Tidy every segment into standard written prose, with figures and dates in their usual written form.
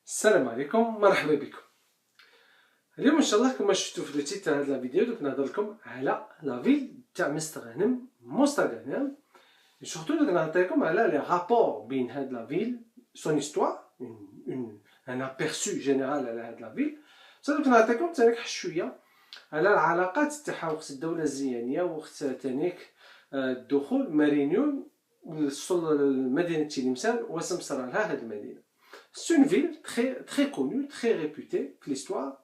السلام عليكم، مرحبا بكم. اليوم ان شاء الله كما شفتوا في التيتر هاد لا فيديو دوك نهضر لكم على لا فيل تاع مستغانم مستغانم. سورتو دوك نعطيكم على لي رابور بين هاد لا فيل سون هيستوار ان ابيرسو جينيرال على هاد لا فيل. دوك نعطيكم تانيك شويه على العلاقات تاعها وقت الدوله الزيانيه وقت تانيك الدخول مارينيون لمدينه تلمسان وسمسر لها هاد المدينه. C'est une ville très connue, très réputée في l'histoire.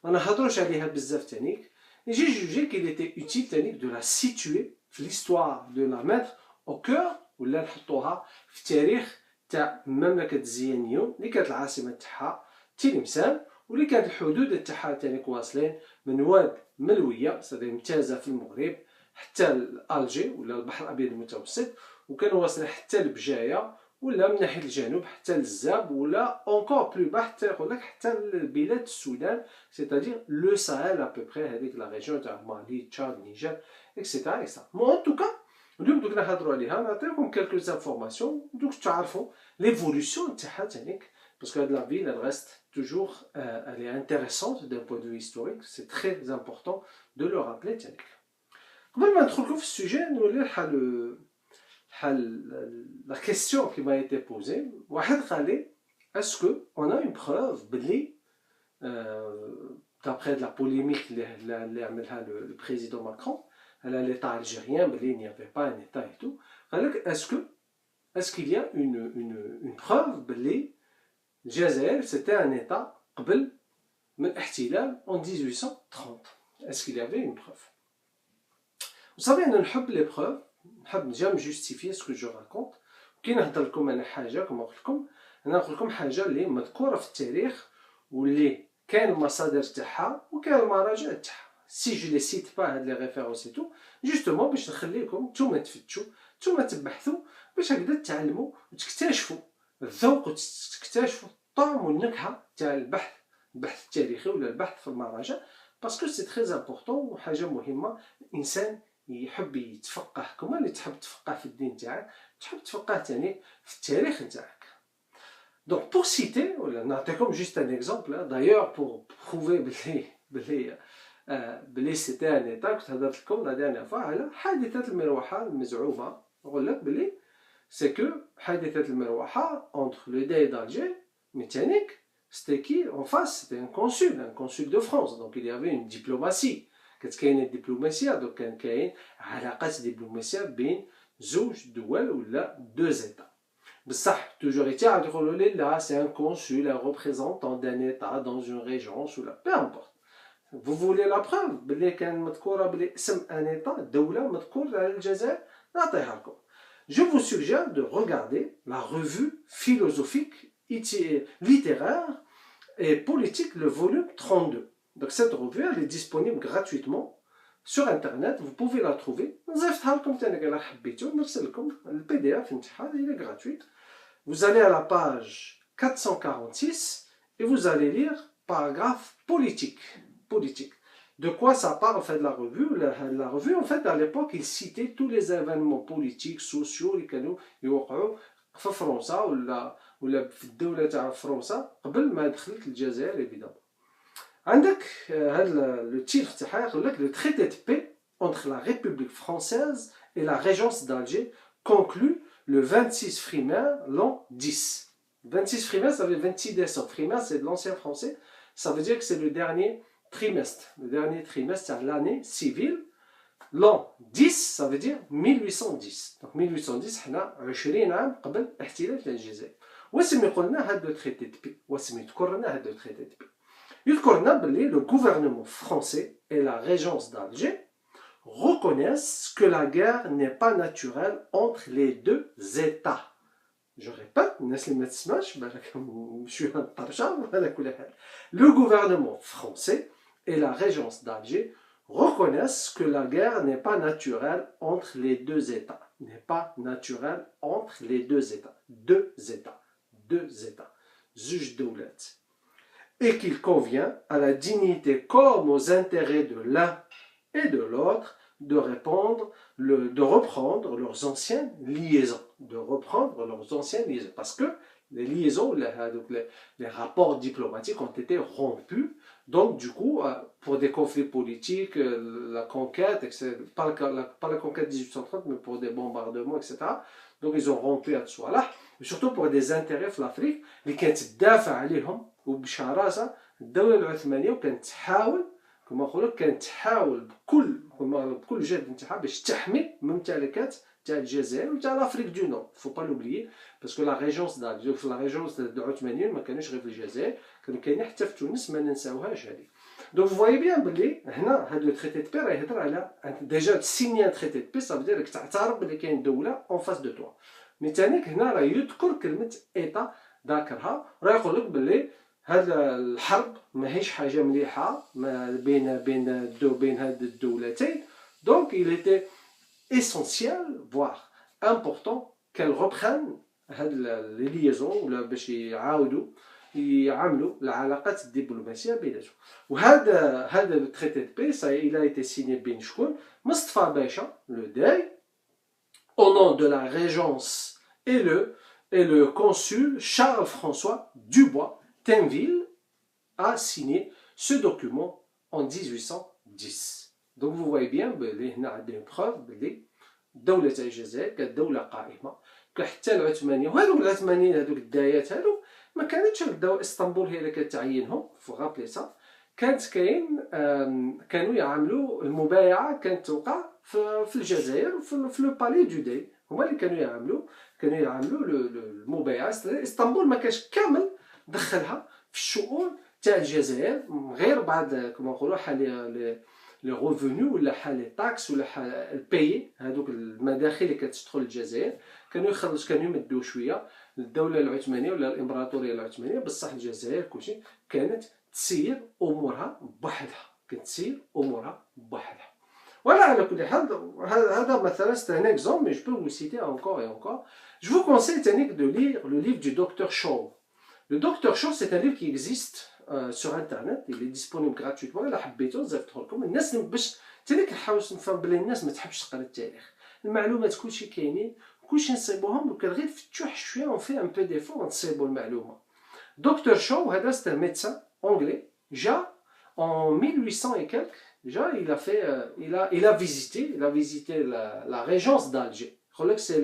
ما نهضروش عليها بزاف تانيك. Et j'ai jugé qu'il était utile تانيك de la situer في l'histoire, de la mettre au cœur ولا نحطوها في التاريخ تاع مملكة الزيانيون اللي كانت العاصمة تاعها تلمسان واللي كانت الحدود تاعها تانيك واصلين من واد ملوية صدر ممتازة في المغرب حتى الجي ولا البحر الأبيض المتوسط وكانوا واصلين حتى لبجاية ولا من ناحيه الجنوب حتى للزاب ولا اونكور بلو با حتى يقول لك حتى لبلاد السودان سيتادير لو ساهل ابوبري هذيك لا ريجيون تاع مالي تشاد نيجر اكسيتيرا اكسيتيرا. مو ان توكا اليوم دوك نهضروا عليها نعطيكم كالكو انفورماسيون دوك تعرفوا ليفولوسيون تاعها تانيك باسكو هاد لا فيل ريست توجور elle est intéressante d'un point de vue historique, c'est très important de le rappeler تانيك. قبل ما ندخلكم في السوجي نولي الحال la question qui m'a été posée, est-ce qu'on a une preuve, d'après la polémique le président Macron, à l'État algérien, il n'y avait pas un État et tout, est-ce qu'il y a une preuve que l'Algérie c'était un État en 1830? Est-ce qu'il y avait une preuve? Vous savez, on aime les preuves. نحب نجم جوستيفي سكو جو راكونت كي نهضر لكم انا حاجه كما قلت لكم انا نقول لكم حاجه اللي مذكوره في التاريخ واللي كاين المصادر تاعها وكاين المراجع تاعها سي جو لي سيت با هاد لي ريفيرونس تو جوستومون باش نخليكم نتوما تفتشوا نتوما تبحثوا باش هكذا تعلموا وتكتشفوا الذوق وتكتشفوا الطعم والنكهه تاع البحث التاريخي ولا البحث في المراجع باسكو سي تري امبورطون وحاجه مهمه. الانسان يحب يتفقه كما اللي تحب تفقه في الدين تاعك تحب تفقه تاني في التاريخ تاعك. دونك بور سيتي ولا نعطيكم جوست ان اكزومبل دايوغ بور بروفي بلي سيتي ان ايتا كنت هضرت لكم لا ديرنيير فوا على حادثه المروحه المزعومه. نقول لك بلي سي كو حادثه المروحه اونتر لو داي d'Alger مي تانيك c'était qui en face c'était un consul de France donc il y avait une diplomatie كانت كاينه الدبلوماسيه دوك كان كاين علاقات دبلوماسيه بين زوج دول ولا دو زيتا بصح توجور ايتي عاد يقولوا لي لا سي ان كونسول ان ريبريزونطون دان ايتا دون اون ريجون ولا بي امبورط. Vous voulez la preuve بلي كان مذكوره بلي اسم ان ايتا دوله مذكور على الجزائر نعطيها لكم. Je vous suggère de regarder la revue philosophique, littéraire et politique, le volume 32. Donc cette revue elle est disponible gratuitement sur internet, vous pouvez la trouver. Le PDF il est gratuit. Vous allez à la page 446 et vous allez lire paragraphe politique. De quoi ça parle en fait la revue? La revue en fait à l'époque il citait tous les événements politiques, sociaux اللي كانوا يوقعوا في فرنسا ولا في الدولة تاع فرنسا قبل ما دخلت الجزائر évidemment. عندك هذا لو تيتر تاعها يقول لك le traité de paix entre la République française et la régence d'Alger conclu le 26 Frimaire l'an 10. 26 Frimaire ça veut dire 26 décembre. Frimaire c'est de l'ancien français, ça veut dire que c'est le dernier trimestre de l'année civile. L'an 10 ça veut dire 1810. Donc 1810 حنا 20 عام قبل احتلال الجزائر. واسم يقول لنا هذا لو traité de paix واسم يذكر لنا هذا لو traité de paix. Le gouvernement français et la régence d'Alger reconnaissent que la guerre n'est pas naturelle entre les deux États. Je répète, le gouvernement français et la régence d'Alger reconnaissent que la guerre n'est pas naturelle entre les deux États. N'est pas naturelle entre les deux États. Deux États. Zuj doulet. Et qu'il convient à la dignité comme aux intérêts de l'un et de l'autre de reprendre leurs anciennes liaisons. Parce que les liaisons, les rapports diplomatiques ont été rompus. Donc, du coup, pour des conflits politiques, la conquête, etc., pas la conquête 1830, mais pour des bombardements, etc. Donc, ils ont rompu à Tswallah, surtout pour des intérêts في l'Afrique اللي كانت تدافع عليهم وبشراسة الدولة العثمانية، وكانت تحاول كما نقولوا كانت تحاول بكل جهد نتاعها باش تحمي ممتلكات تاع الجزائر وتاع لافريك دو نور. فو با لوبليي باسكو لا ريجونس دالجي في لا ريجونس العثمانيين ما كانوش غير في الجزائر، كانوا كاينين حتى في تونس، ما ننساوهاش هذه. دونك فواي بيان بلي هنا هذا التريتي دو بي راه يهضر على ديجا تسيني ان تريتي دو بي، صافي دير راك تعترف بلي كاين دوله اون فاس دو توا. مي تانيك هنا راه يذكر كلمه ايتا ذاكرها، راه يقول لك بلي هاد الحرب ماهيش حاجه مليحه ما بين هاد الدولتين. دونك il était essentiel voire important qu'elles reprennent هاد لي ليزون ولا باش يعملوا العلاقات الدبلوماسيه بيناتهم. وهذا التريتي دو بي il a été signé بين شكون؟ مصطفى باشا لو داي au nom de la régence et le consul Charles-François Dubois Tinville a signé ce document en 1810. Donc vous voyez bien بلي هنا عندنا preuve بلي دولة الجزائر كانت دولة قائمة، حتى العثمانيين، وهذوك العثمانيين هذوك الدايات هذوك ما كانتش الدولة اسطنبول هي اللي كانت تعينهم في غابليسا، كانوا يعملوا المبايعة، كانت توقع في الجزائر في لو بالي دو داي، هما اللي كانوا يعملوا المبايعة. اسطنبول ما كانش كامل دخلها في الشؤون تاع الجزائر غير بعد كما نقولوا حال لي غوفونو ولا حال لي تاكس ولا حال الباي، هذوك المداخل اللي كتدخل للجزائر كانوا يمدوا شويه للدوله العثمانيه ولا الامبراطوريه العثمانيه. بصح الجزائر كلشي كانت تسير امورها بوحدها. ولا على كل حال هذا مثلا c'est un exemple, mais je peux vous citer encore et encore. Je vous conseille de lire le livre du docteur Shaw. Le docteur Shaw, c'est un livre qui existe sur internet, il est disponible gratuitement. الا حبيتو نزيفطه لكم الناس باش تاني كنحاول نفهم بلي الناس ما تحبش تقرا التاريخ، المعلومات كلشي كاينين كلشي نصيبوهم، وكان غير نفتحوا شويه اون في ان بو ديفو نصيبوا المعلومه. دكتور شو هذا c'est un médecin anglais جا en 1800 et quelques. Déjà, il a visité la régence d'Alger. Je crois que c'est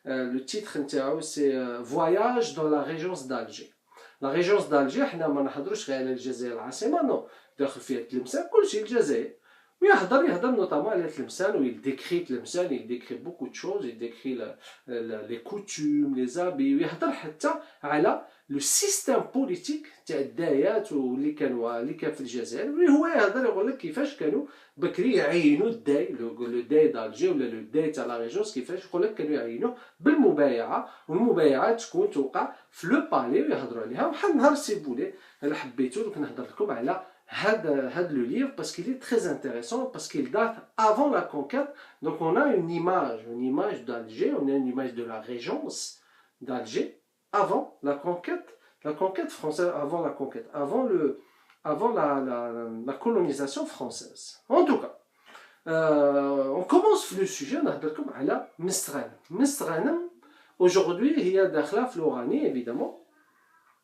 le titre c'est Voyage dans la régence d'Alger. La régence d'Alger, حنا ما نحضروش غير على الجزائر العاصمة، نو داخل فيها تلمسان كلشي الجزائر، ويهضر notamment على تلمسان، و il décrit تلمسان، il décrit beaucoup de choses, il décrit les coutumes, les habits، ويهضر حتى على لو سيستيم بوليتيك تاع الدايات واللي كان في الجزائر، واللي هو يقول لك كيفاش كانوا بكري يعينوا الداي، لو داي دالجي ولا لو داي تاع لا ريجونس، كيفاش يقول لك كانوا يعينوه بالمبايعه، والمبايعه تكون توقع في لو بالي ويهضروا عليها. وحال نهار سي بولي الا حبيتو دوك نهضر لكم على هذا le livre parce qu'il est très intéressant, parce qu'il date avant la conquête. Donc on a une image d'Alger, on a une image de la régence d'Alger avant la conquête française, avant la colonisation française. En tout cas, on commence le sujet, نهضركم على مستغانم. Aujourd'hui il y a داخله في l'Oranie évidemment,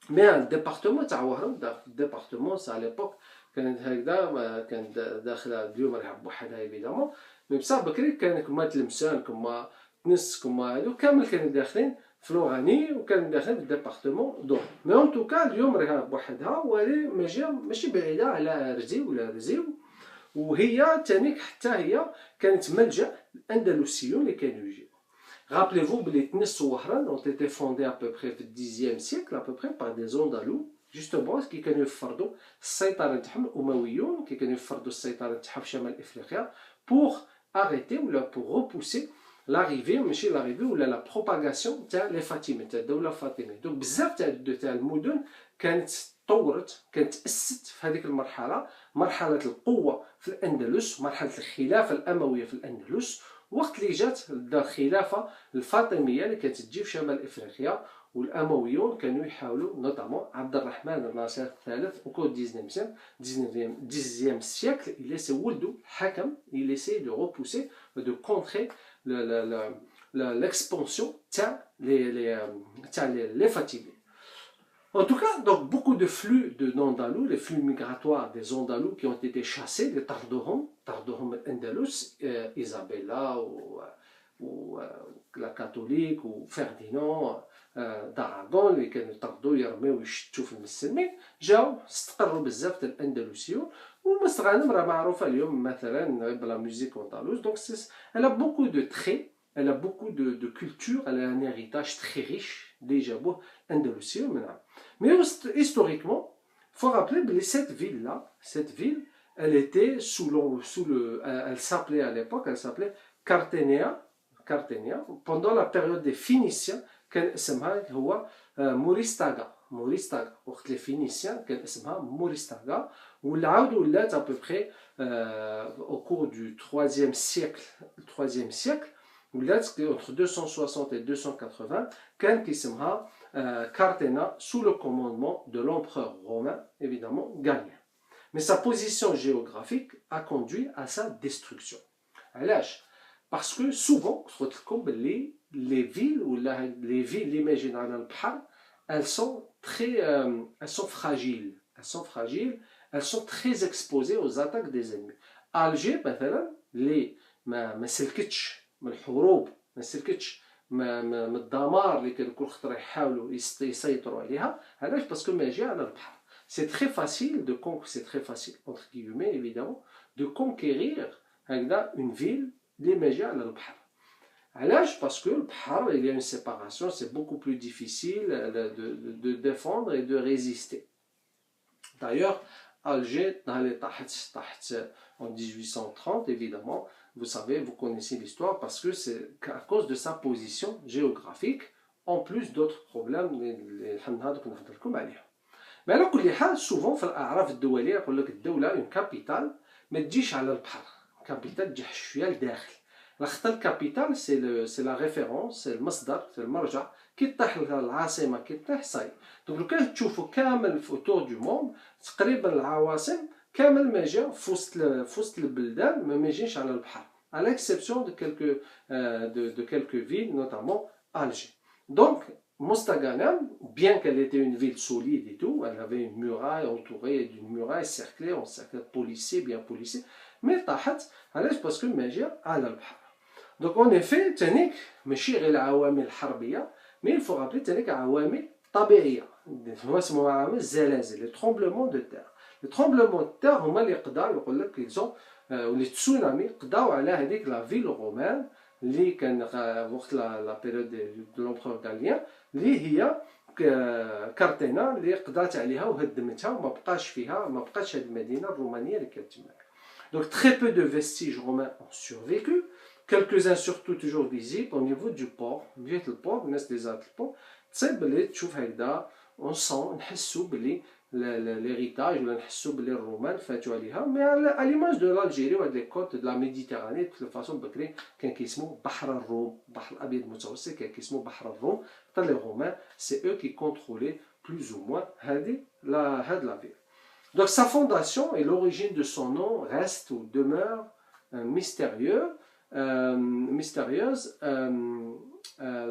mais un département تاع وهران، département à l'époque كانت هكذا، كانت داخله اليوم راها بوحدها ايفيدامون، مي بصح بكري كان كما تلمسان كما تنس كما هادو كامل كانوا داخلين في لوغاني، وكانوا داخلين في الديبارتمون دور. مي اون توكا اليوم راها بوحدها، ولي ماشي بعيده على رزيو، وهي تانيك حتى هي كانت ملجأ الاندلسيون اللي كانوا يجيو. Rappelez-vous que les Tnis Ouahran ont été fondés à peu près au Xe siècle, à peu près par des Andalous, justement, qui كانوا يفرضوا السيطرة نتاعهم الأمويون، كانوا يفرضوا السيطرة نتاعهم في شمال إفريقيا pour arrêter ou pour repousser l'arrivée ou la propagation تاع les Fatimides، تاع الدولة الفاطمية. donc بزاف تاع المدن كانت تأسست في هذيك المرحلة، مرحلة القوة في الأندلس، مرحلة الخلافة الأموية في الأندلس، وقت اللي جات الخلافة الفاطمية اللي كانت تجي في شمال إفريقيا، والأمويون كانوا يحاولوا نوتامون عبد الرحمن الناصر الثالث au 19e siècle il essaie ولدو حكم il essaie de repousser de contrer l'expansion les Fatimides. En tout cas, donc beaucoup de flux d'Andalous, les flux migratoires des Andalous qui ont été chassés, les Tardohom Andalous, Isabella ou la catholique ou Ferdinand d'Aragon اللي كانوا يطردوا يرميو ويشتوا في المسلمين جاو استقروا بزاف د الاندلسيون والمستغانم راه معروفه اليوم مثلا بلا ميوزيك اندلس دونك elle a beaucoup de traits, elle a beaucoup de culture, elle a un héritage très riche اللي جابوه الاندلسيون منها. Mais historiquement, il faut rappeler que cette ville-là, cette ville, elle était elle s'appelait à l'époque, elle s'appelait Carthénia, pendant la période des Phéniciens, كان اسمها هو موريستاغا وقت les Phéniciens كان اسمها موريستاغا والعاود ولات à peu près au cours du 3e siècle ولات entre 260 et 280 كان كيسمها Carthéna sous le commandement de l'empereur romain évidemment Galien. Mais sa position géographique a conduit à sa destruction. علاش؟ Parce que souvent, les villes ou les villes imaginées dans le Bahar, elles sont fragiles. Elles sont très exposées aux attaques des ennemis. Alger, مثلا, ما سلكتش من الحروب، ما سلكتش من الدمار اللي كان كل خطرة يحاولوا يسيطروا عليها. علاش؟ باسكو ما جا على البحر. C'est très facile entre guillemets évidemment de conquérir une ville لمجي على البحر. علاش؟ parce que le bahar, il y a une séparation, c'est beaucoup plus difficile de défendre et de résister. D'ailleurs, Alger, en 1830, évidemment, vous savez, vous connaissez l'histoire parce que c'est à cause de sa position géographique, en plus d'autres problèmes. Mais على كل حال souvent في الأعراف الدولية يقول لك الدولة une capitale ما تجيش على البحر. كابيتال تجي شويه لداخل لاخاطر الكابيتال سي لا ريفيرونس سي المصدر سي المرجع كي طيح العاصمه كي طيح صاي دونك لو كان تشوفوا كامل في اوتور دو موند تقريبا العواصم كامل ما جا في وسط البلدان ما يجيش على البحر à l'exception de quelques villes notamment Alger. Donc Mostaganem, bien qu'elle était une ville solide et tout, elle avait une muraille entourée d'une muraille cerclée, policée, bien policée, mais طاحت علاش؟ باسكو ما جا على البحر. دونك اون افي تانيك ماشي غير العوامل الحربيه، مي الفو رابلي تانيك عوامل طبيعيه هما اسمها عوامل الزلازل، لي ترومبلومون دو تير. لي ترومبلومون دو تير هما اللي قداو يقول لك كيزون ولي تسونامي قداو على هذيك لا فيل رومان اللي كان وقت لا بيريود دو لومبرور غاليان اللي هي كارتينا اللي قضات عليها وهدمتها وما بقاش هذه المدينه الرومانيه اللي كانت تما. Donc très peu de vestiges romains ont survécu, quelques-uns surtout toujours visibles au niveau du port. جهة البور الناس اللي زارت البور تصيب بلي تشوف هكذا on sent نحسوا بلي l'héritage ولا نحسوا بلي الرومان فاتوا عليها. مي على l'image de l'Algérie وهاد لي كوت de la Méditerranée de toute façon بكري كان كيسموه بحر الروم، البحر الابيض المتوسط كان كيسموه بحر الروم. حتى لي رومان c'est eux qui contrôlaient plus ou moins هاد la ville. Donc sa fondation et l'origine de son nom restent ou demeurent mystérieuse.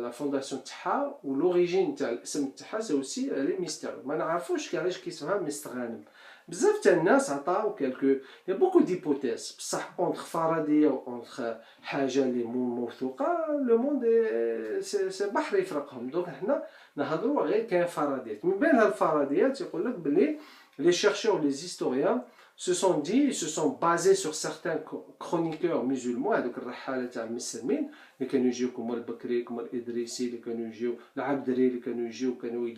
La fondation تاعها ou l'origine تاع الاسم تاعها c'est aussi les mystérieux. ما نعرفوش علاش كيسمها مستغانم. بزاف تاع الناس عطاو il y a beaucoup d'hypothèses. بصح entre فاراديه و entre حاجه اللي موثوقه لو موند سي بحر يفرقهم. دونك حنا نهضروا غير كاين فراديات. من بين هالفراديات يقول لك بلي les chercheurs, les historiens se sont dit, ils se sont basés sur certains chroniqueurs musulmans, donc الرحالة تاع المسلمين اللي كانوا يجيو كما البكري كما الإدريسي اللي كانوا يجيو العبدري اللي كانوا يجيو كانوا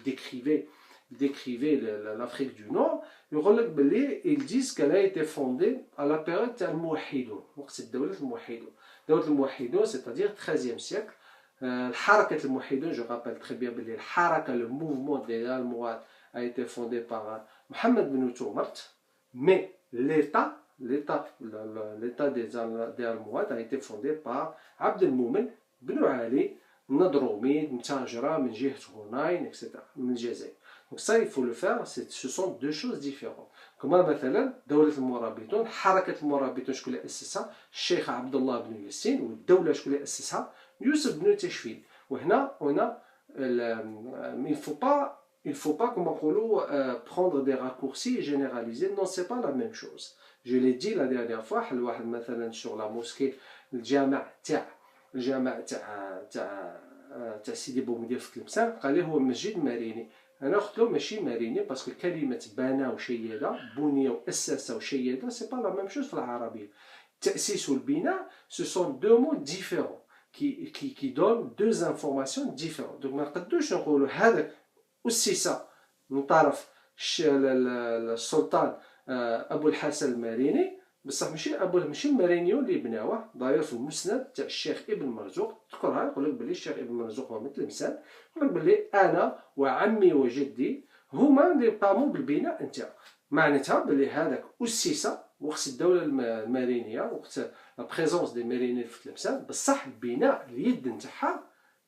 décrivaient l'Afrique du Nord. يقول لك بلي ils disent qu'elle a été fondée à la période تاع الموحدون وقت الدولة الموحدون. دولة الموحدون c'est-à-dire 13e siècle. الحركة الموحدون je rappelle très bien بلي الحركة le mouvement des Almohades a été fondé par Mohamed Ben Toumart, mais l'État des Almohades a été fondé par Abd el-Moumen Ben Ali, Nadroumi, Mtajra, من جهة هوناين, etc. من الجزائر. Donc ça, il faut le faire, ce sont deux choses différentes. كما مثلا دولة المرابطون، حركة المرابطون شكون اللي أسسها؟ الشيخ عبد الله بن ياسين، والدولة شكون اللي أسسها؟ يوسف بن تشفين. وهنا il faut pas comme prendre des raccourcis généralisés. Non, c'est pas la même chose. Je l'ai dit la dernière fois, مثلا sur la mosquée الجامع تاع سيدي بومدين في تلمسان قال لي هو مسجد مريني. انا قلت له ماشي مريني باسكو كلمه بنى وشيد بني واسس وشيد سي با لا ميم شوز في العربيه. التاسيس والبناء سو سون دو مو ديفيرون qui donnent deux informations différentes. Donc ما نقدروش نقولوا هذاك اسس من طرف السلطان ابو الحسن الماريني بصح ماشي المارينيون اللي بناوه. داير في المسند تاع الشيخ ابن مرزوق تذكرها يقول لك بلي الشيخ ابن مرزوق هو من تلمسان يقول لك بلي انا وعمي وجدي هما اللي قاموا بالبناء نتاعو. معناتها بلي هذاك اسس وقت الدوله المارينيه وقت لا بريزونس دي ماريني في تلمسان بصح البناء اليد نتاعها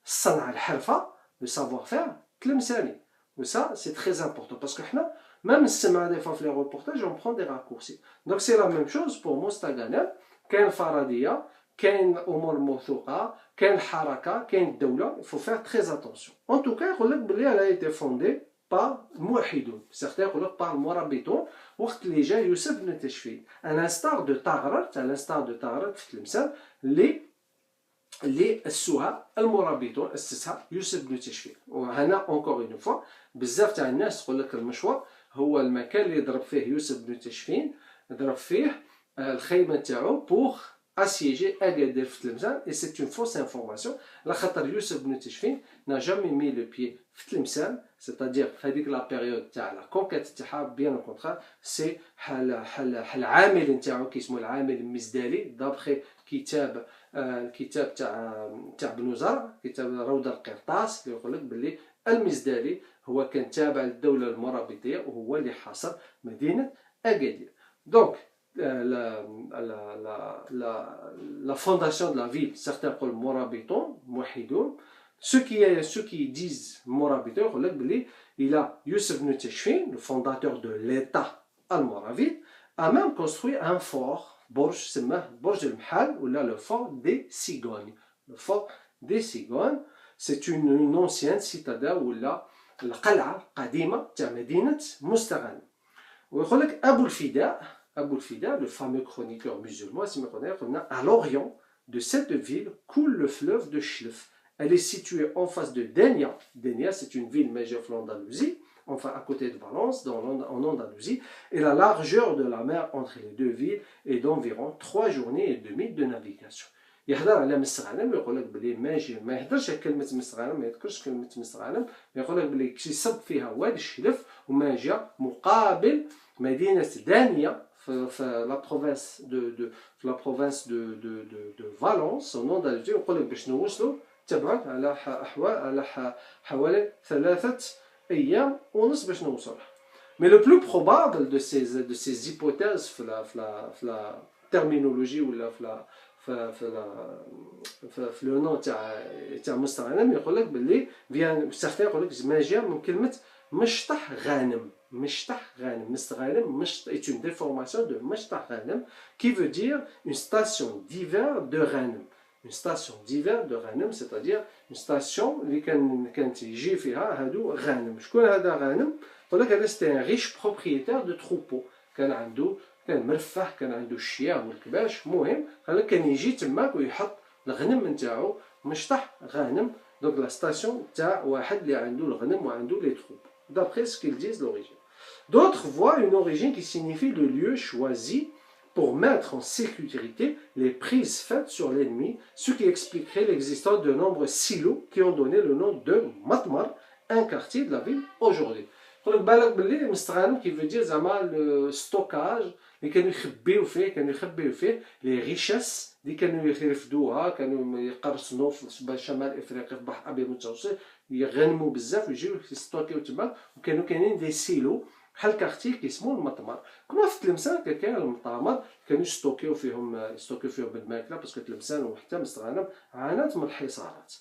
الصنعه الحرفه لو سافوار فير تلمساني. وسا سي تري امبورطون باسكو حنا même نسمع دي فوا في لي روبورتاج on prend des raccourcis. Donc c'est la même chose pour مستغنم. كاين الفرضيه كاين امور موثوقه كاين الحركه كاين الدوله. il faut faire très attention. en tout cas يقول لك بلي elle a été fondée par الموحدون. certains يقول لك par المرابطون وقت اللي جا يوسف بن تشفين à l'instar de طاغرت في تلمسان اللي اسوها المرابطون اسسها يوسف بن تشفين. وهنا اونكور اون فوا بزاف تاع الناس تقول لك المشوار هو المكان اللي ضرب فيه يوسف بن تشفين ضرب فيه الخيمه تاعو بوغ اسيجي اكادير في تلمسان. اي سي اون فوس انفورماسيون على خاطر يوسف بن تشفين نا جامي مي لو بيي في تلمسان. سيتادير في هذيك لا بيريود تاع لا كونكيت تاعها بيان او كونترا سي حل عامل نتاعو كيسمو العامل المزدالي دابخي كتاب الكتاب تاع بن زرع كتاب روضه القرطاس اللي يقول لك باللي المزدالي هو كان تابع للدوله المرابطيه وهو اللي حاصر مدينه اكادير. دونك la fondation de la ville, certains appellent Morabiton, Mouhidoun. Ceux qui disent Morabiton, il a Youssef ibn Tashfin, le fondateur de l'État al-Moravide, a même construit un fort, Borj al-Mhal, ou là le fort des Cigognes. Le fort des Cigognes, c'est une ancienne citadelle, ou là, القلعة قديمة تاع مدينة مستغانم. ويقول لك Abou el-Fida, le fameux chroniqueur musulman, à l'orient de cette ville coule le fleuve de Chlef. Elle est située en face de Denia. Denia, c'est une ville majeure en Andalousie, enfin à côté de Valence, en Andalousie. Et la largeur de la mer entre les deux villes est d'environ 3 journées et demie de navigation. يهضر على مستغانم ويقول لك بلي ماشي ما يهضرش على كلمه مستغانم ما يذكرش كلمه مستغانم يقول لك بلي كيصب فيها وادي الشلف وما جا مقابل مدينه دانيه في لا بروفانس في لا بروفانس دو فالونس او نوندالوزي. ويقول لك باش نوصلوا تبعد على حوالي 3 أيام ونص باش نوصلوا. Mais le plus probable de ces hypothèses في la terminologie ولا في لو نو تاع مستغانم يقول لك باللي certains يقول لك ما جا من كلمه مشطح غانم. مستغانم est une déformation de مشطح غانم qui veut dire une station d'hiver de غانم. une station d'hiver de غانم c'est-à-dire une station اللي كانت يجي فيها هادو غانم. شكون هذا غانم؟ يقول لك هذا c'était un riche propriétaire de troupeau. كان مرفه كان عنده الشياه والكباش. المهم كان يجي تماك ويحط الغنم نتاعو مشطح غانم. دونك لا ستاسيون تاع واحد اللي عنده الغنم وعنده لي تروب d'après ce qu'ils disent l'origine. D'autres voient une origine qui signifie le lieu choisi pour mettre en sécurité les prises faites sur l'ennemi, ce qui expliquerait l'existence de nombreux silos qui ont donné le nom de Matmar, un quartier de la ville aujourd'hui. يقول لك بالك باللي مستغانم qui veut dire زعما le stockage اللي كانوا يخبيو فيه لي ريشيس اللي كانوا يرفدوها كانوا يقرصنوا في شمال افريقيا في البحر الابيض المتوسط يغنموا بزاف ويجيو يستوكيو تما. وكانوا كاينين دي سيلو بحال كارتي كيسمو المطمر. كما في تلمسان كاين المطامر كانوا يستوكيو فيهم بالماكله باسكو تلمسان وحتى مستغانم عانت من الحصارات.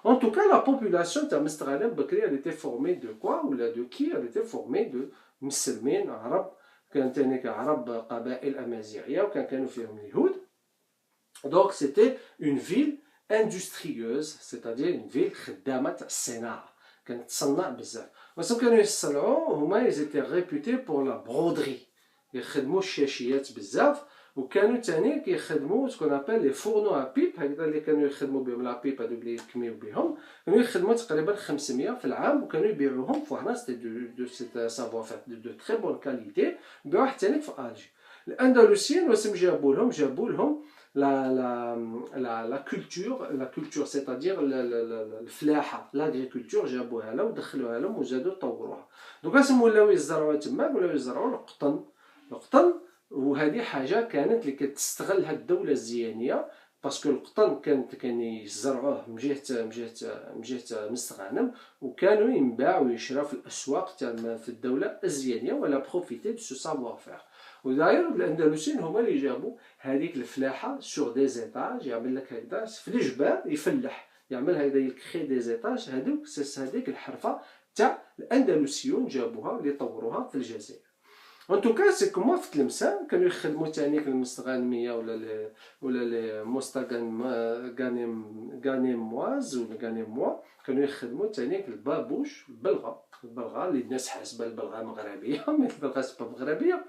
En tout cas, la population de Mestghalem Bakri, elle était formée de quoi ou de qui? Elle était formée de musulmans, arabes, كانت هناك عرب قبائل أمازيغية وكانوا فيهم اليهود. Donc c'était une ville اندستريوز، سيتادير اون فيل خدامه تاع الصناعه، كانت تصنع بزاف. واسم كانوا يصنعوا هما ايزيتي ريبوتي بور لا برودري، يخدموا الشاشيات بزاف. وكانوا تاني كيخدموا سكون ابل لي فورنو ا بيب، هكذا اللي كانوا يخدموا بهم لا بيب، هادوك اللي يكميو بهم كانوا يخدموا تقريبا 500 في العام، وكانوا يبيعوهم في فرنسا. سيتي دو سيت سافوار فير دو تري بون كاليتي. بيعوا حتى في الجي. الاندلسيين واسم جابوا لهم لا كولتور سيتادير الفلاحه، لاغريكولتور، جابوها لها ودخلوها لهم وزادوا طوروها. دوك اسم ولاو يزرعوها تماك، ولاو يزرعوا القطن. وهذه حاجه كانت اللي كتستغلها الدوله الزيانيه، باسكو القطن كان يزرعوه من جهه مستغانم، وكانوا ينباع ويشرى في الاسواق تاع في الدوله الزيانيه، ولا بروفيتي دو سو سافوار فير. وداير الاندلسيين هما اللي جابوا هذيك الفلاحه سور دي زيتاج، يعمل لك هكذا في الجبال يفلح، يعمل هكذا يكري دي زيتاج. هذيك الحرفه تاع الاندلسيون جابوها اللي طوروها في الجزائر. ان توكا سي كومون في تلمسان كانوا يخدموا تانيك المستغانميه ولا لي غانيمواز ولا غانيموا، كانوا يخدموا تانيك البابوش، البلغه اللي الناس حاسبه البلغه مغربيه، مي البلغه سي با مغربيه.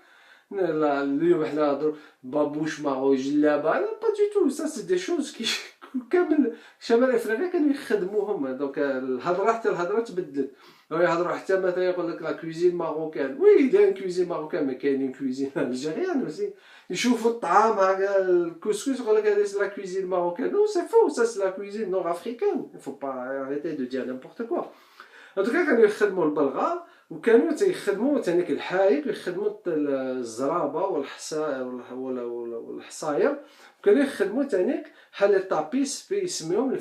لا اليوم حنا نهضروا بابوش ماغو جلابه، لا با دي تو، سا سي دي شوز كي كامل شمال افريقيا كانوا يخدموهم. دونك الهضره حتى الهضره تبدلت، يهضروا حتى مثلا يقول لك لا كوزين ماروكان. وي كاين كوزين ماروكان، ما كاينين كوزين الجيريان aussi. يشوفوا الطعام هكا الكسكس يقول لك هذه لا كوزين ماروكان. نو سي فو، سا سي لا كوزين نور افريكان. فو با اريتي دو دير نيمبورط كوا. ان توكا كانوا يخدموا البلغه، وكانوا تيخدموا تانيك الحايك، يخدموا الزرابه والحصاير والحصاير، وكانوا يخدموا تانيك بحال الطابيس يسميوهم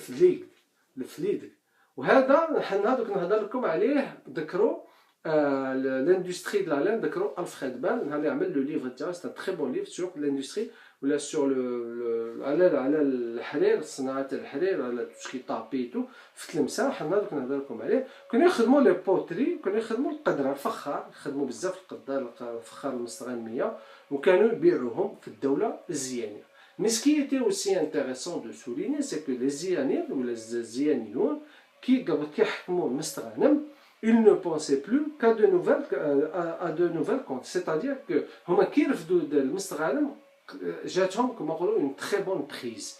الفليد. وهذا حنا دوك نهضر لكم عليه ذكروا لاندستري دو لالان، ذكروا الفريد بال، نهار اللي عمل لو ليفر تاعو سي تري بون ليفر سور لاندستري ولا سور على الحرير، صناعه الحرير، على توسكي طابيتو في تلمسان. حنا دوك نهضر لكم عليه. كانوا يخدموا لي بوتري، كانوا يخدموا القدره، الفخار، يخدموا بزاف الفخار المستغانميه، وكانوا يبيعوهم في الدوله الزيانيه. Mais ce qui était aussi intéressant de souligner, c'est que les Ziyanides ou les Ziyaniyoun qui حكموا المستغانم، ils ne pensaient plus qu'à de nouvelles comptes. C'est-à-dire que هما كي رفدوا المستغانم جاتهم كما نقولوا une très bonne prise،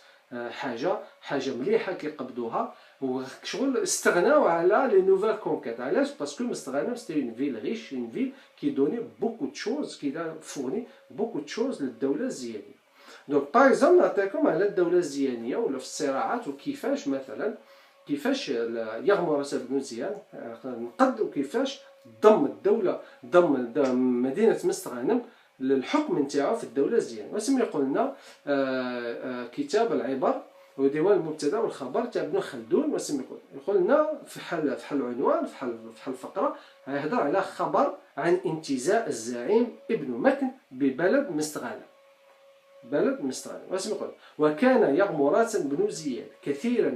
حاجه مليحه كيقبضوها، وشغل استغناو على لي نوفيل كونكيت. علاش؟ باسكو المستغانم سيتي اون فيل ريش، اون فيل كي دوني بوكو دو شوز، كي فورني بوكو دو شوز للدوله الزيانيه. دونك باغ اكزومبل نعطيكم على الدوله الزيانيه ولا في الصراعات، وكيفاش مثلا كيفاش يغمرس بن زيان نقد، وكيفاش ضم مدينه مستغانم للحكم نتاعو في الدوله الزيانيه. واسم يقول لنا كتاب العبر وديوان المبتدا والخبر تاع ابن خلدون. واسم يقول لنا في حل عنوان، في حل فقره، يهضر على خبر عن انتزاع الزعيم ابن مكن ببلد مستغانم. واسم يقول: وكان يغمرات بن زياد كثيرا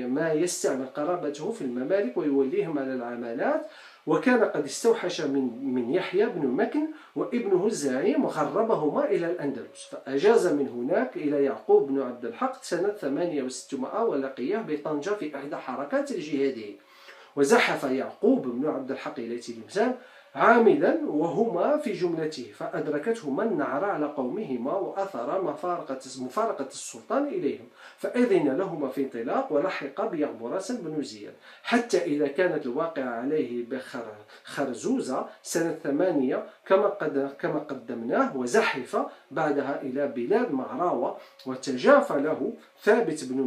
ما يستعمل قرابته في الممالك ويوليهم على العمالات، وكان قد استوحش من يحيى بن مكن وابنه الزعيم وغربهما إلى الأندلس، فأجاز من هناك إلى يعقوب بن عبد الحق سنة 800 ولقيه بطنجة في إحدى حركات الجهادية. وزحف يعقوب بن عبد الحق إلى تلمسان عامدا وهما في جملته، فأدركتهما النعرة على قومهما وأثر مفارقة السلطان إليهم، فأذن لهما في انطلاق، ولحق بيغمرس بن زياد، حتى إذا كانت الواقعة عليه بخرزوزة سنة 8 كما قدمناه، وزحف بعدها إلى بلاد مغراوة، وتجافى له ثابت بن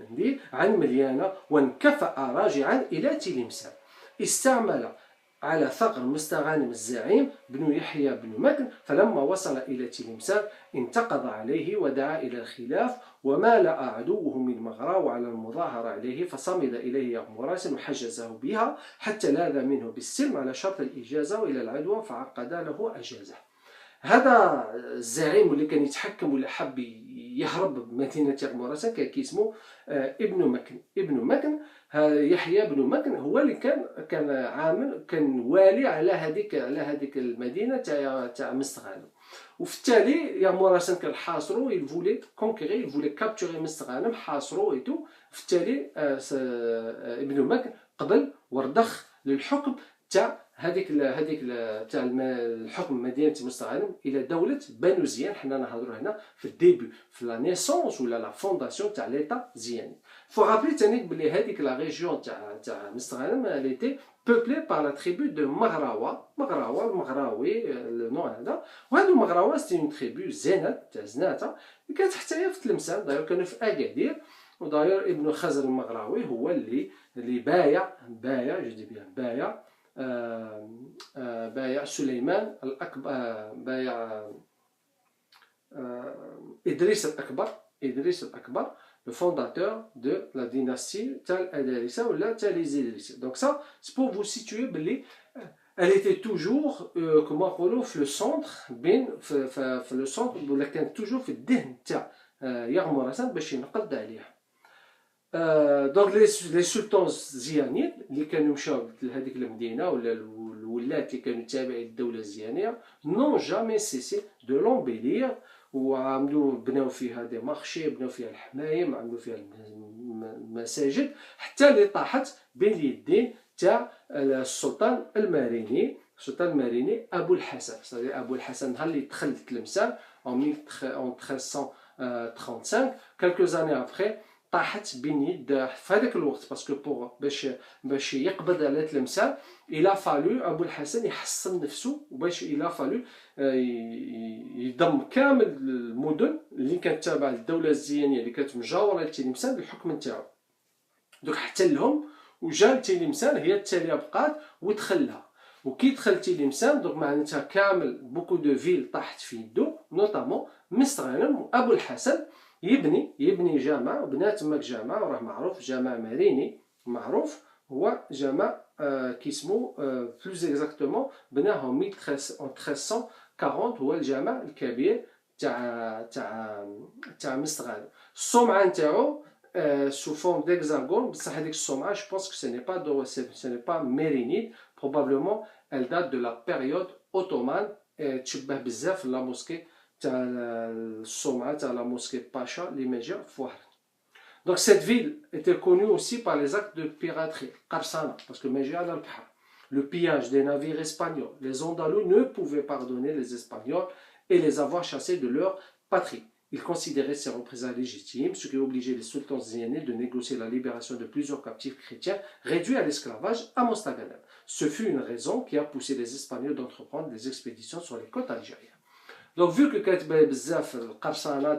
منديل عن مليانة، وانكفأ راجعا إلى تلمسان. استعمل على ثغر مستغانم الزعيم بن يحيى بن مكن، فلما وصل إلى تلمسان انتقض عليه ودعا إلى الخلاف، ومالأ عدوه من مغراو على المظاهرة عليه، فصمد إليه يغمراس وحجزه بها حتى لاذ منه بالسلم على شرط الإجازة، وإلى العدوى فعقد له أجازه. هذا الزعيم اللي كان يتحكم ولا حب يهرب بمدينة يغمراس كان كيسمو ابن مكن. يحيى بن مكن هو اللي كان عامل، كان والي على هذيك المدينه تاع مستغانم. وفي التالي يغمر راسن كان حاصرو il voulait conquérir il voulait capturer مستغانم حاصرو ايتو في التالي ابن مك قبل ورضخ للحكم تاع هذيك تاع الحكم مدينه مستغانم الى دوله بنو زيان. حنا نهضروا هنا في الديبي في لا نيسونس ولا لا فونداسيون تاع ليتا زياني. فو رابلي تاني بلي هذيك لا ريجيون تاع مستغانم ليتي peuplée par la tribu de المغراوي le nom هذا. وهادو المغراوه سيتي اون تريبو زينات تاع زناته اللي كانت حتى هي في تلمسان. داير كانوا في اكادير. وداير ابن خزر المغراوي هو اللي بايع سليمان الأكبر، بايع إدريس الأكبر le fondateur de la dynastie تاع الأدارسة ولا تاع les إدريس. Donc ça c'est pour vous situer بلي elle était toujours كما نقولوا في le centre بين في le centre ولا كانت toujours في الذهن تاع يغمر حسن باش ينقض عليها. دونك لي سلطان زيانيين اللي كانوا مشاو لهذيك المدينه ولا الولات اللي كانوا تابعين للدوله الزيانيه نون جامي سيسي دو لومبيلير. وعملوا بناو فيها دي مارشي، بناو فيها الحمايم، عملوا فيها المساجد، حتى اللي طاحت بين اليدين تاع السلطان الماريني. السلطان الماريني ابو الحسن، ابو الحسن نهار اللي دخل تلمسان en 1335 quelques années après طاحت بين يد في هذاك الوقت. باسكو بوغ باش يقبض على تلمسان الى فالو ابو الحسن يحصن نفسه، وباش الى فالو يضم كامل المدن اللي كانت تابعه للدوله الزيانيه اللي كانت مجاوره لتلمسان بالحكم نتاعو. دوك احتلهم وجا لتلمسان، هي التاليه بقات ودخلها. وكي دخل تلمسان دوك معناتها كامل بوكو دو فيل طاحت في يدو، نوطامون مستغانم. وابو الحسن يبني جامع، وبنى تماك جامع وراه معروف، جامع ماريني معروف، هو جامع كيسمو بلوز اكزاكتومون بناه 1340 هو الجامع الكبير تاع مستغانم. الصومعه نتاعو sous forme d'hexagone. بصح هذيك الصومعه je pense que ce n'est pas mérinide, probablement elle date de la période ottomane. تشبه بزاف لا موسكي تاع الصومعه تاع لا موسكي باشا اللي ماجا فوهر. Donc cette ville était connue aussi par les actes de piraterie, قرصنه، parce que ماجا على البحر. Le pillage des navires espagnols. Les Andalous ne pouvaient pardonner les Espagnols et les avoir chassés de leur patrie. Ils considéraient ces représailles légitimes, ce qui obligeait les sultans zénés de négocier la libération de plusieurs captifs chrétiens réduits à l'esclavage à Mostaganem. Ce fut une raison qui a poussé les Espagnols d'entreprendre des expéditions sur les côtes algériennes. Donc vu que كتبان بزاف القرصنه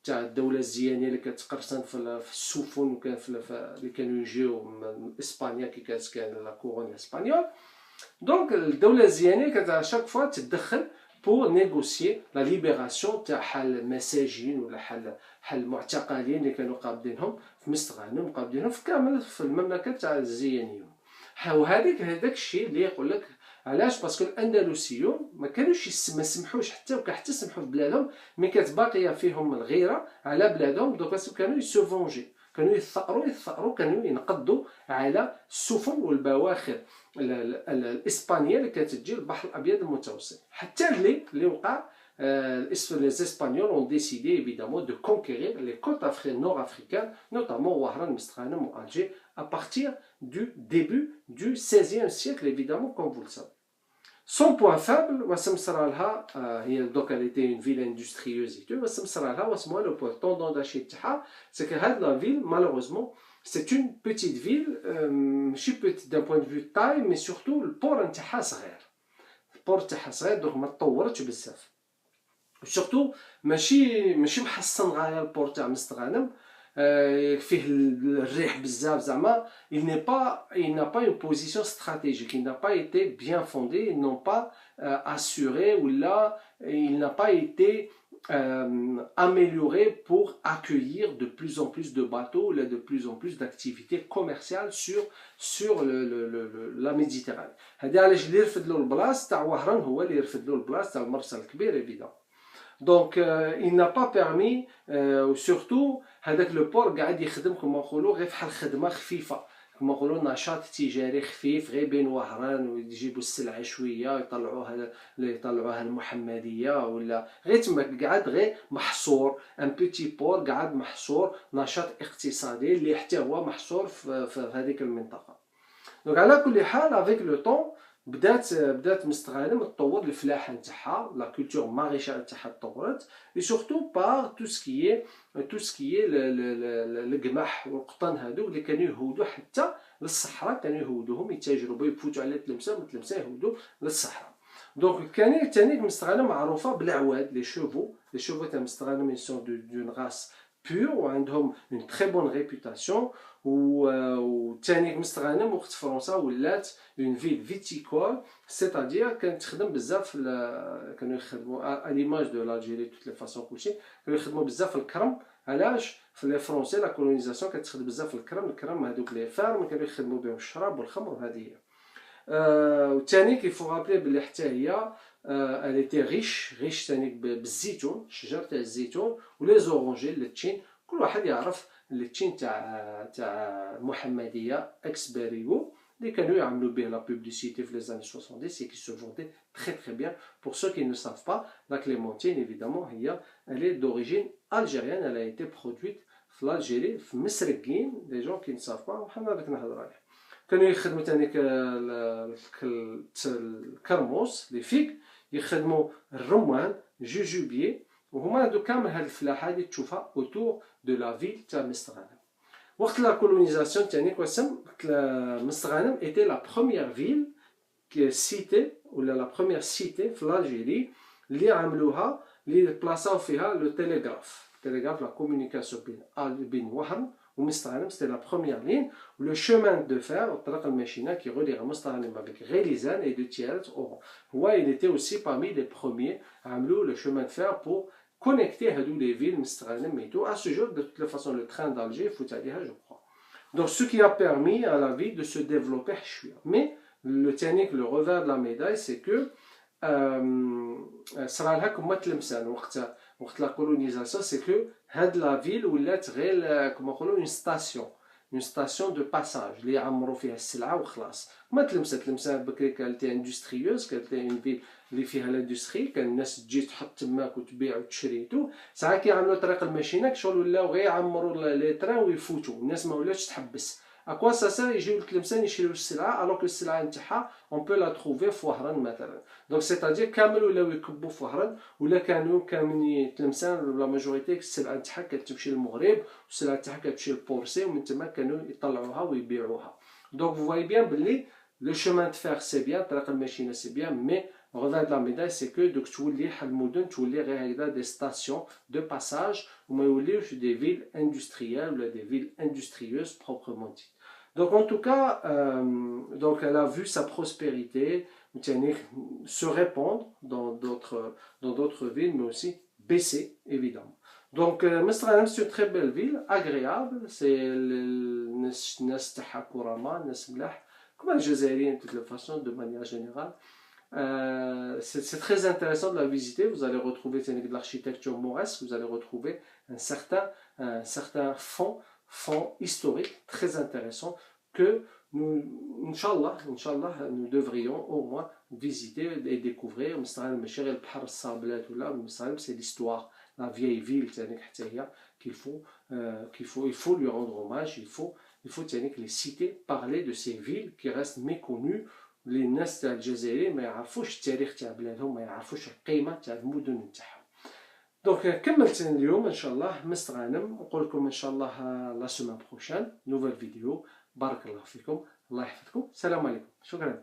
تاع الدوله الزيانيه اللي كتقرصن في السفن وكان اللي كانوا يجيو من اسبانيا كي كان لا كورون اسبانيول. دونك الدوله الزيانيه كانت على شاك فوا تدخل pour négocier la libération تاع حال المساجين ولا حال المعتقلين اللي كانوا قابضينهم في مستغانم وقابضينهم في كامل في المملكه تاع الزيانيون. وهذاك الشيء اللي يقول لك علاش، باسكو الاندلسيون ما كانوش ما سمحوش حتى سمحوا في بلادهم، مي كانت باقيه فيهم الغيره على بلادهم. دوك كانوا يسوفونجي، كانوا يثأروا، كانوا ينقضوا على السفن والبواخر الاسبانيه اللي كانت تجي البحر الابيض المتوسط. حتى اللي وقع les Espagnols ont décidé évidemment de conquérir les côtes nord-africaines, notamment Ouahran, Mestaghanm ou Alger, à partir du début du XVIe siècle, évidemment, comme vous le savez. Son point faible, donc elle était une ville industrieuse et tout, le point tendant d'Achille, c'est que la ville, malheureusement, c'est une petite ville, d'un point de vue taille, mais surtout le port نتاعها صغير. البور تاعها صغير، donc ما تطورتش بزاف. surtout ماشي محسن غايه البور تاع مستغانم، فيه الريح بزاف زعما. il n'a pas une position stratégique, il n'a pas été bien fondé, ils n'ont pas assuré ou là il n'a pas été amélioré pour accueillir de plus en plus de bateaux, là, de plus en plus d'activités commerciales sur la Méditerranée. هذا علاش اللي يرفد له البلاصه تاع وهران هو اللي يرفد له البلاصه تاع المرسى الكبير évidemment. Donc il n'a pas permis surtout هذاك لو بور قاعد يخدم كما نقولوا غير فحال خدمه خفيفه، كما نقولوا نشاط تجاري خفيف غير بين وهران ويجيبوا السلعه شويه يطلعوها المحمديه ولا غير تما قاعد غير محصور ان بيتي بور قاعد محصور نشاط اقتصادي اللي حتى هو محصور في هذيك المنطقه. دونك على كل حال افيك لو طون بدات مستغانم تطور الفلاحه نتاعها لا كولتور ماريشال نتاعها تطورت اي سورتو بار تو سكيي القمح والقطن هادو اللي كانوا يهودوا حتى للصحراء، كانوا يهودوهم يتاجروا به يفوتوا على تلمسه من تلمسه يهودوا للصحراء. دونك كان ثاني مستغانم معروفه بالعواد لي شوفو تاع مستغانم سون دون غاس بور وعندهم اون تري بون ريبوتاسيون. وثاني مستغانم وقت فرنسا ولات اون فيل فيتيكول سيتادير كانت تخدم بزاف كانوا يخدموا ليماج دو لالجيري توت لي فاسون كلشي كانوا يخدموا بزاف الكرم. علاش؟ في لي فرونسي لا كولونيزاسيون كانت تخدم بزاف الكرم هذوك لي فارم كانوا يخدموا بهم الشراب والخمر وهذه هي. وثاني كيفو رابلي بلي حتى هي elle était riche ثاني بالزيتون، الشجر تاع الزيتون ولي زورونجي اللتشين. كل واحد يعرف اللتشين تاع محمديه اكس باريو اللي كانوا يعملوا به لا بوبليسيتي في لي زاني 70 et qui se vendait très très bien. Pour ceux qui ne savent pas, la clémentine évidemment هي elle est d'origine algérienne, elle a été produite في l'Algérie في مسرقين. les gens qui ne savent pas بحال هذاك نهضر عليه. كانوا يخدموا ثاني الكرموس لي فيك، يخدموا الرمان جوجوبيي، وهما هادو كامل هاد الفلاحه اللي تشوفها اوتور دو لا فيل تاع مستغانم. وقت لا كولونيزاسيون ثاني وسم مستغانم ايتي لا بروميير فيل سيتي ولا لا بروميير سيتي في الجيري اللي عملوها اللي بلاصاو فيها لو تيليغراف لا كومونيكاسيون بين وهران ومستغانم. سيتي لا بروميير لين لو شومان دو فير الطريق الماشينه كي يغلي مستغانم افيك غيليزان اي دو تيارت اورون. هو il était aussi parmi les premiers عملوا لو شومان دو فير بور connecter هادو les villes مستغانم ميتو. à ce jour de toutes les façons le train d'Alger فوت عليها je crois. donc ce qui a permis à la ville de se développer شويه. mais le تانيك le revers de la médaille c'est que صرا لها كما تلمسان وقت لا كولونيزاسيون سي كو هاد لا فيل ولات غير كما نقولوا اون ستاسيون دو باساج اللي يعمروا فيها السلعه وخلاص. ما تلمسان بكري كانت اندستريوز، كانت اون فيل اللي فيها لاندستري، كان الناس تجي تحط تماك وتبيع وتشريتو. ساعات كيعملوا طريق الماشينه شغل ولاو غير يعمروا لي تران ويفوتوا، الناس ما ولاتش تحبس. اكوا سا يجيو لتلمسان يشريو السلعه الوغ السلعه نتاعها اون بو لا تروفي في وهران مثلا. دونك سيتادير كامل ولاو يكبوا في وهران، ولا كانوا كامل تلمسان لا ماجوريتي السلعه نتاعها كتمشي للمغرب والسلعه نتاعها كتمشي لبورسي ومن تما كانوا يطلعوها ويبيعوها. دونك فو فواي بيان بلي لو شومان دو فير سي بيان، طريق الماشينه سي بيان، مي revers de la médaille c'est que دوك تولي حل المدن تولي غير هكذا دي ستاسيون دو باساج وما يوليوش دي فيل اندستريال ولا دي فيل اندستريوز بروبرمون ديت. Donc en tout cas, donc elle a vu sa prospérité se répandre dans d'autres villes, mais aussi baisser évidemment. Donc Mestaghanm c'est une très belle ville, agréable. C'est الناس تاعها كرماء، الناس ملاح comme les Jazairiens de toute façon de manière générale. C'est très intéressant de la visiter. Vous allez retrouver de l'architecture mauresque, vous allez retrouver un certain fond historique très intéressant que nous, Inch'Allah, nous devrions au moins visiter et découvrir. C'est l'histoire, la vieille ville qu'il faut lui rendre hommage. Il faut les citer, parler de ces villes qui restent méconnues. للناس تاع الجزائر ما يعرفوش التاريخ تاع بلادهم، ما يعرفوش القيمه تاع المدن نتاعهم. دونك كملت اليوم ان شاء الله مستغانم، نقول لكم ان شاء الله لا سيمين بروشين نوفيل فيديو. بارك الله فيكم، الله يحفظكم، السلام عليكم، شكرا.